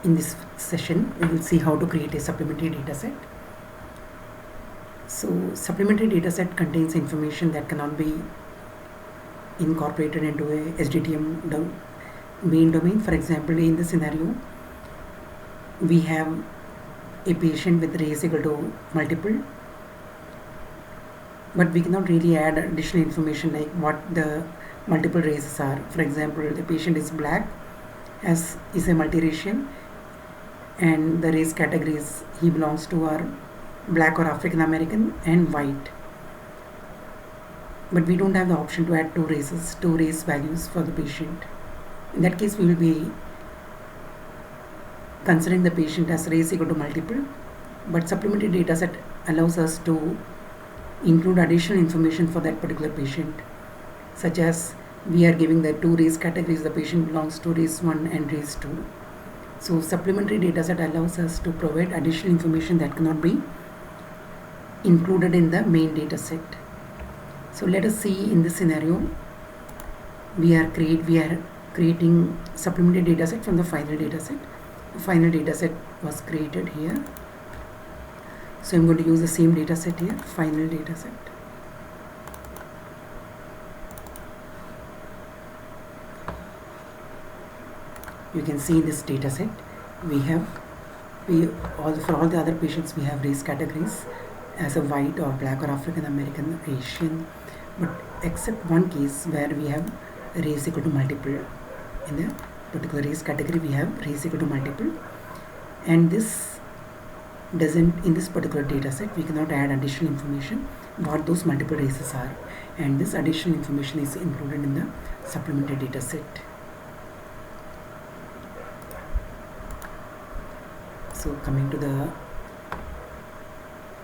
In this session, we will see how to create a supplementary dataset. So, supplementary dataset contains information that cannot be incorporated into a SDTM main domain. For example, in this scenario, we have a patient with race equal to multiple, but we cannot really add additional information like what the multiple races are. For example, the patient is black, is a multiracial, and the race categories he belongs to are black or African American and white. But we don't have the option to add two race values for the patient. In that case, we will be considering the patient as race equal to multiple, but supplementary dataset allows us to include additional information for that particular patient, such as we are giving the two race categories, the patient belongs to race 1 and race 2. So supplementary dataset allows us to provide additional information that cannot be included in the main dataset. So let us see in this scenario, we are creating supplementary dataset from the final dataset. The final dataset was created here. So I'm going to use the same dataset here, final dataset. You can see in this dataset, for all the other patients we have race categories as a white or black or African American, Asian, but except one case where we have race equal to multiple. In the particular race category we have race equal to multiple, and this doesn't, in this particular data set we cannot add additional information what those multiple races are, and this additional information is included in the supplementary data set. So coming to the,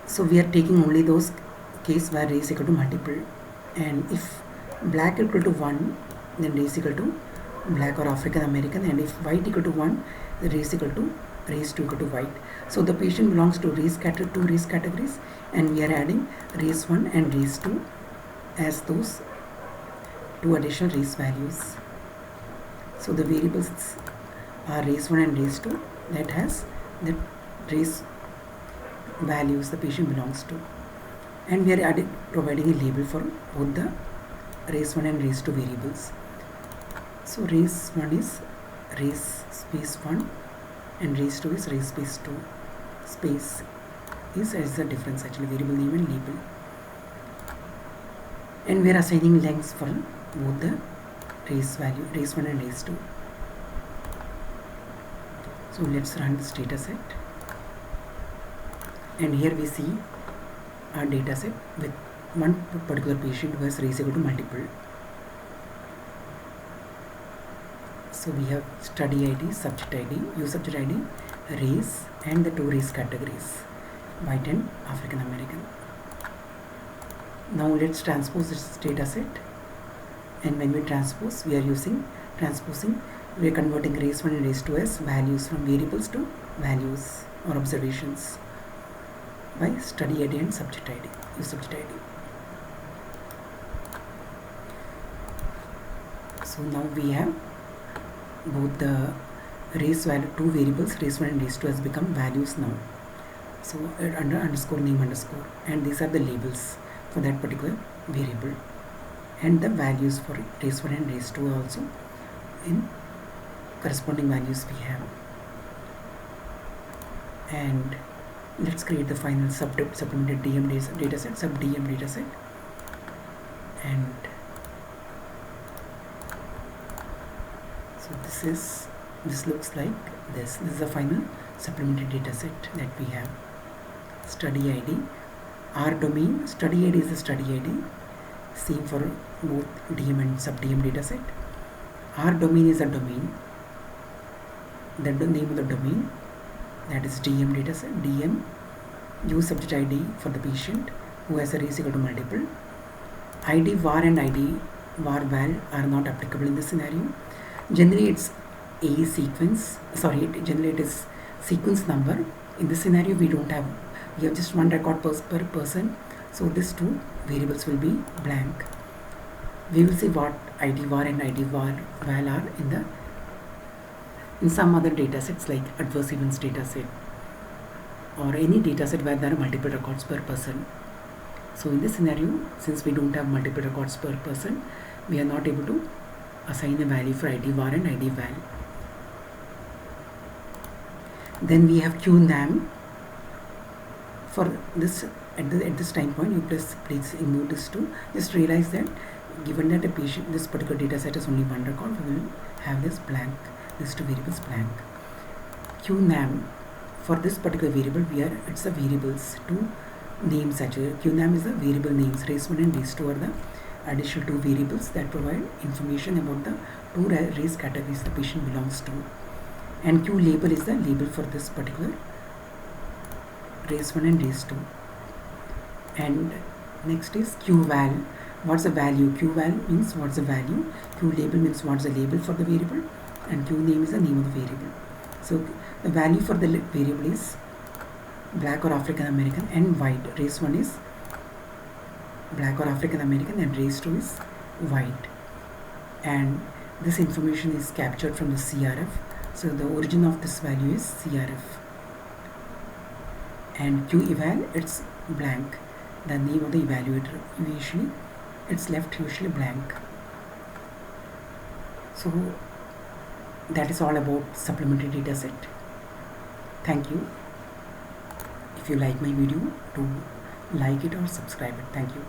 so we are taking only those cases where race equal to multiple, and if black equal to 1, then race equal to black or African American, and if white equal to 1, the race equal to race 2 equal to white. So the patient belongs to two race categories, and we are adding race 1 and race 2 as those two additional race values. So the variables are race 1 and race 2 that has the race values the patient belongs to, and we are providing a label for both the race 1 and race 2 variables. So race 1 is race space 1 and race 2 is race space 2. Space is the difference, actually, variable name and label, and we are assigning lengths for both the race value, race 1 and race 2. So let's run this data set, and here we see our data set with one particular patient who has race equal to multiple. So we have study ID, subject ID, use subject ID, race, and the two race categories, white and African American. Now let's transpose this data set, and when we transpose, we are converting race 1 and race 2 as values from variables to values or observations by study ID and subject ID, use subject ID. So now we have both the race value, two variables, race 1 and race 2 has become values now. So under underscore name underscore, and these are the labels for that particular variable, and the values for race 1 and race 2 also in corresponding values we have. And let's create the final supplemented DM dataset, sub DM dataset, and so this looks like this. This is the final supplementary dataset that we have. Study ID, our domain, study ID is the study ID, same for both DM and sub DM dataset. Our domain is a domain, the name of the domain, that is DM dataset. DM, use subject ID for the patient who has a race equal to multiple. ID var and ID var val are not applicable in this scenario. Generally it's a sequence, generally it is sequence number. In this scenario we have just one record per person, so these two variables will be blank. We will see what ID var and ID val are in the In some other data sets like adverse events data set or any data set where there are multiple records per person. So in this scenario, since we don't have multiple records per person, we are not able to assign a value for id var and id val. Then we have qnam. For this, at this time point, you please ignore this too. Just realize that given that a patient, this particular data set has only one record, we will have this blank, these two variables blank. qnam, for this particular variable, it's a variables, two names actually. qnam is the variable names, race 1 and race 2 are the additional two variables that provide information about the two race categories the patient belongs to. And q label is the label for this particular race 1 and race 2. And next is q val. What's the value? Q val means what's the value, q label means what's the label for the variable, and q name is the name of the variable. So the value for the variable is black or African American and white. Race 1 is black or African American and race 2 is white. And this information is captured from the CRF. So the origin of this value is CRF. And q eval, it's blank, the name of the evaluator. Usually it's left usually blank. So that is all about supplementary data set. Thank you. If you like my video, do like it or subscribe it. Thank you.